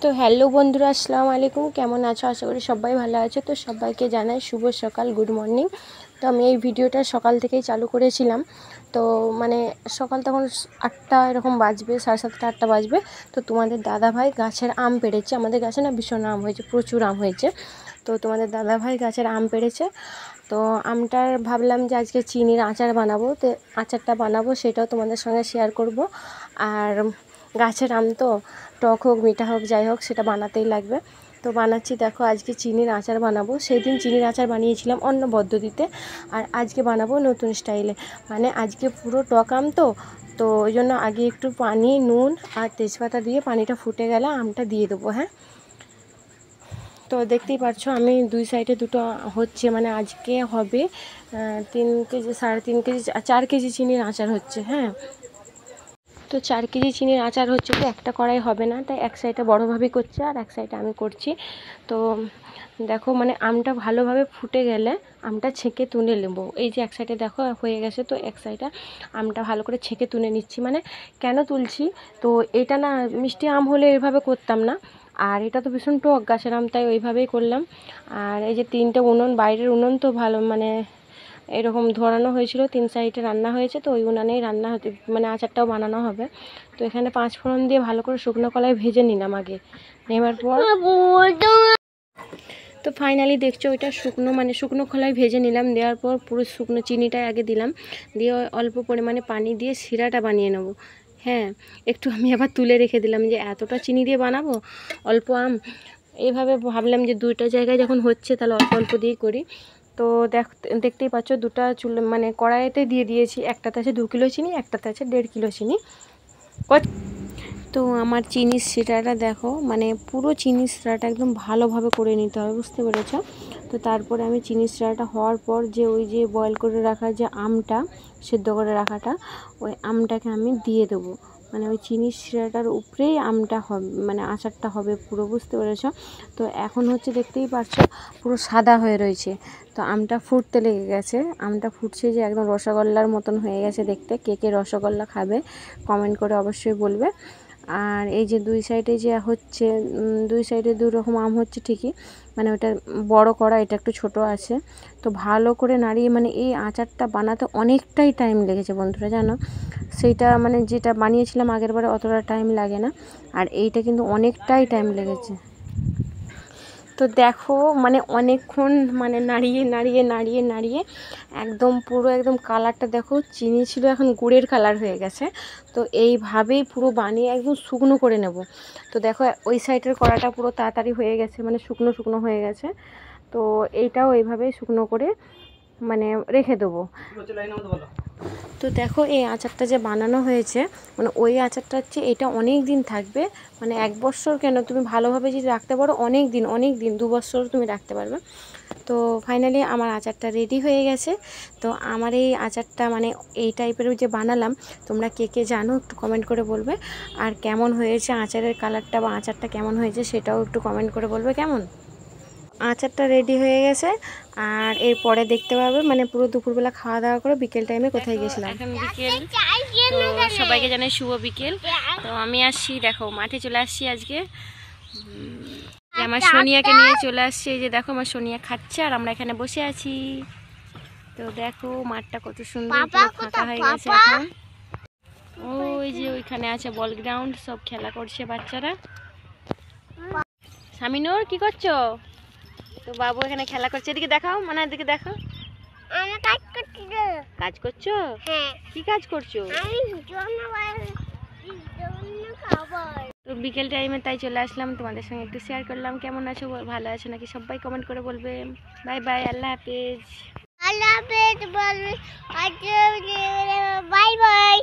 তো হ্যালো বন্ধুরা, আসসালামু আলাইকুম। কেমন আছো? আশা করি সবাই ভালো আছো। তো সবাইকে জানাই শুভ সকাল, গুড মর্নিং। তো আমি এই ভিডিওটা সকাল থেকেই চালু করেছিলাম। তো মানে সকাল তখন 8টা এরকম বাজবে, 7:30 8টা বাজবে। তো তোমাদের দাদাভাই গাছের আম পেড়েছে। আমাদের গাছে না ভীষণ আম হয়েছে, প্রচুর আম হয়েছে। তো তোমাদের দাদাভাই গাছের আম পেড়েছে। তো আমটার ভাবলাম যে আজকে চিনির আচার বানাবো। তো আচারটা বানাবো, সেটাও তোমাদের সঙ্গে শেয়ার করব। আর গাছের আম তো টক হোক মিঠা হোক যাই হোক, সেটা বানাতেই লাগবে। তো বানাচ্ছি, দেখো আজকে চিনির আচার বানাবো। সেই দিন চিনির আচার বানিয়েছিলাম অন্য পদ্ধতিতে, আর আজকে বানাবো নতুন স্টাইলে। মানে আজকে পুরো টক আম তো ওই জন্য আগে একটু পানি, নুন আর তেজপাতা দিয়ে পানিটা ফুটে গেলে আমটা দিয়ে দেবো। হ্যাঁ, তো দেখতেই পাচ্ছ আমি দুই সাইডে দুটো হচ্ছে, মানে আজকে হবে 3 কেজি 3.5 কেজি 4 কেজি চিনির আচার হচ্ছে। হ্যাঁ, তো 4 কেজি চিনির আচার হচ্ছে, তো একটা কড়াই হবে না, তাই এক সাইডে বড়োভাবেই করছে আর এক সাইডে আমি করছি। তো দেখো মানে আমটা ভালোভাবে ফুটে গেলে আমটা ছেঁকে তুলে নেব। এই যে এক সাইডে দেখো হয়ে গেছে, তো এক সাইডে আমটা ভালো করে ছেঁকে তুলে নিচ্ছি। মানে কেন তুলছি, তো এটা না মিষ্টি আম হলে এভাবে করতাম না, আর এটা তো ভীষণ টক গাছের আম, তাই ওইভাবেই করলাম। আর এই যে 3টে উনুন, বাইরের উনুন তো ভালো মানে এরকম ধরানো হয়েছিল, 3 সাইডে রান্না হয়েছে, তো ওই উনানেই রান্না হতে মানে আচারটাও বানানো হবে। তো এখানে 5 ফোড়ন দিয়ে ভালো করে শুকনো কলাই ভেজে নিলাম আগে, নেওয়ার পর তো ফাইনালি দেখছো ওইটা শুকনো খোলাই ভেজে নিলাম। দেওয়ার পর পুরো শুকনো চিনিটাই আগে দিলাম, দিয়ে অল্প পরিমাণে পানি দিয়ে শিরাটা বানিয়ে নেব। হ্যাঁ, একটু আমি আবার তুলে রেখে দিলাম যে এতটা চিনি দিয়ে বানাবো অল্প আম। এইভাবে ভাবলাম যে দুইটা জায়গায় যখন হচ্ছে তাহলে অল্প অল্প দিয়ে করি। তো দেখতেই পাচ্ছ দুটা মানে কড়াইতে দিয়ে দিয়েছি। একটাতে আছে 2 কিলো চিনি, একটাতে আছে 1.5 কিলো চিনি। তো আমার চিনির শিরাটা দেখো, মানে পুরো চিনির শিরাটা একদম ভালোভাবে করে নিতে হবে, বুঝতে পেরেছ? তো তারপরে আমি চিনির শিরাটা হওয়ার পর যে ওই যে বয়েল করে রাখা যে আমটা, সেদ্ধ করে রাখাটা, ওই আমটাকে আমি দিয়ে দেবো। মানে ওই চিনির শিরাটার উপরেই আমটা হবে, মানে আচারটা হবে পুরো, বুঝতে পেরেছ? তো এখন হচ্ছে দেখতেই পাচ্ছ পুরো সাদা হয়ে রয়েছে। তো আমটা ফুটতে লেগে গেছে, আমটা ফুটছে যে একদম রসগোল্লার মতন হয়ে গেছে দেখতে। কে কে রসগোল্লা খাবে কমেন্ট করে অবশ্যই বলবে। আর এই যে দুই সাইডে যে হচ্ছে, দুই সাইডে দুই রকম আম হচ্ছে ঠিকই, মানে ওটা বড় করা, এটা একটু ছোট আছে। তো ভালো করে নাড়িয়ে, মানে এই আচারটা বানাতে অনেকটাই টাইম লেগেছে বন্ধুরা, জানো? সেইটা মানে যেটা বানিয়েছিলাম আগের বারে অতটা টাইম লাগে না, আর এইটা কিন্তু অনেকটাই টাইম লেগেছে। তো দেখো মানে অনেকক্ষণ মানে নাড়িয়ে নাড়িয়ে নাড়িয়ে নাড়িয়ে একদম পুরো একদম কালারটা দেখো, চিনি ছিল এখন গুড়ের কালার হয়ে গেছে। তো এইভাবেই পুরো বানিয়ে একদম শুকনো করে নেব। তো দেখো ওই সাইডের কড়াটা পুরো তাড়াতাড়ি হয়ে গেছে, মানে শুকনো শুকনো হয়ে গেছে। তো এইটাও এইভাবেই শুকনো করে মানে রেখে দেবো। তো দেখো এই আচারটা যে বানানো হয়েছে, মানে ওই আচারটা হচ্ছে, এটা অনেক দিন থাকবে। মানে 1 বছর কেন, তুমি ভালোভাবে যদি রাখতে পারো অনেক দিন 2 বছর তুমি রাখতে পারবে। তো ফাইনালি আমার আচারটা রেডি হয়ে গেছে। তো আমার এই আচারটা মানে এই টাইপের যে বানালাম, তোমরা কে কে জানো একটু কমেন্ট করে বলবে। আর কেমন হয়েছে আচারের কালারটা বা আচারটা কেমন হয়েছে সেটাও একটু কমেন্ট করে বলবে কেমন। আচারটা রেডি হয়ে গেছে, আর এরপরে দেখতে পাবে মানে পুরো দুপুরবেলা খাওয়া দাওয়া করে বিকেল টাইমে কোথায় গেছিলাম। এখন বিকেল, তো সবাইকে জানাই শুভ বিকেল। তো আমি আসছি, দেখো মাঠে চলে আসছি আজকে। আমার সোনিয়াকে নিয়ে চলে আসছি। এই যে দেখো আমার সোনিয়া খাচ্ছে আর আমরা এখানে বসে আছি। তো দেখো মাঠটা কত সুন্দর ফাঁকা হয়ে গেছে এখন। ওই যে ওইখানে আছে বল গ্রাউন্ড, সব খেলা করছে বাচ্চারা। সামিনুর কি করছো? তো বাবু এখানে খেলা করছে, এদিকে দেখাও, মানে এদিকে দেখো। কাজ করছো? হ্যাঁ। কি কাজ করছো? তো বিকেল টাইমে তাই চলে আসলাম, তোমাদের সঙ্গে একটু শেয়ার করলাম। কেমন আছো, ভালো আছো নাকি সবাই কমেন্ট করে বলবে। বাই বাই, আল্লাহ হাফেজ। আল্লাহ হাফেজ বলবে, বাই বাই।